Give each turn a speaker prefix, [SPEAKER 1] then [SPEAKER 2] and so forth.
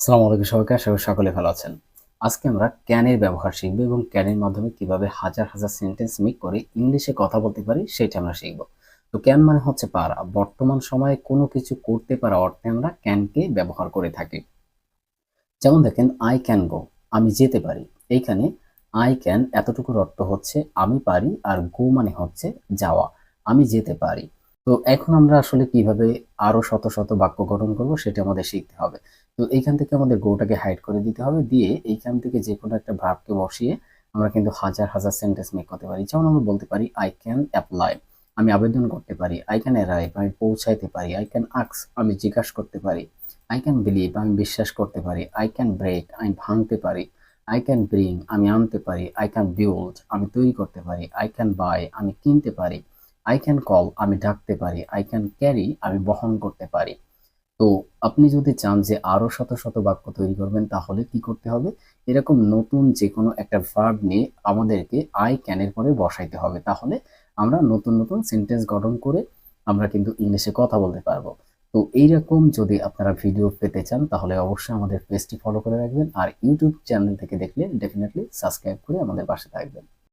[SPEAKER 1] আসসালামু আলাইকুম সবাইকে, আশা করি সকলে ভালো আছেন। আজকে আমরা ক্যানের ব্যবহার শিখব এবং ক্যানের মাধ্যমে কিভাবে হাজার হাজার সেন্টেন্স মেক করে ইংলিশে কথা বলতে পারি সেটা আমরা শিখব। তো ক্যান মানে হচ্ছে পারা। বর্তমান সময়ে কোনো কিছু করতে পারা অর্থে আমরা ক্যানকে ব্যবহার করে থাকি। যেমন দেখেন, আই ক্যান গো, আমি যেতে পারি। এইখানে আই ক্যান এতটুকুর অর্থ হচ্ছে আমি পারি, আর গো মানে হচ্ছে যাওয়া, আমি যেতে পারি। তো এখন আমরা আসলে কিভাবে আরো শত শত বাক্য গঠন করব সেটা আমাদের শিখতে হবে। তো এইখান থেকে আমাদের গোটাকে হাইড করে দিতে হবে, দিয়ে এইখান থেকে যে কোনো একটা ভার্বকে বসিয়ে আমরা কিন্তু হাজার হাজার সেন্টেন্স মেক করতে পারি। যেমন আমরা বলতে পারি আই ক্যান অ্যাপ্লাই, আমি আবেদন করতে পারি। আই ক্যান অ্যারাইভ, আমি পৌঁছাইতে পারি। আই ক্যান আস্ক, আমি জিজ্ঞাসা করতে পারি। আই ক্যান বিলিভ, আমি বিশ্বাস করতে পারি। আই ক্যান ব্রেক, আমি ভাঙতে পারি। আই ক্যান ব্রিং, আমি আনতে পারি। আই ক্যান বিল্ড, আমি তৈরি করতে পারি। আই ক্যান বাই, আমি কিনতে পারি। আই ক্যান কল, আমি ডাকতে পারি। আই ক্যান ক্যারি, আমি বহন করতে পারি। তো আপনি যদি চান যে আরো শত শত বাক্য তৈরি করবেন, তাহলে কি করতে হবে? এরকম নতুন যে কোনো একটা ভার্ব নিয়ে আমাদেরকে আই ক্যান এর পরে বসাইতে হবে। তাহলে আমরা নতুন নতুন সেন্টেন্স গঠন করে আমরা কিন্তু ইংলিশে কথা বলতে পারবো। তো এইরকম যদি আপনারা ভিডিও পেতে চান, তাহলে অবশ্যই আমাদের পেজটি ফলো করে রাখবেন, আর ইউটিউব চ্যানেল থেকে দেখলে ডেফিনেটলি সাবস্ক্রাইব করে আমাদের পাশে থাকবেন।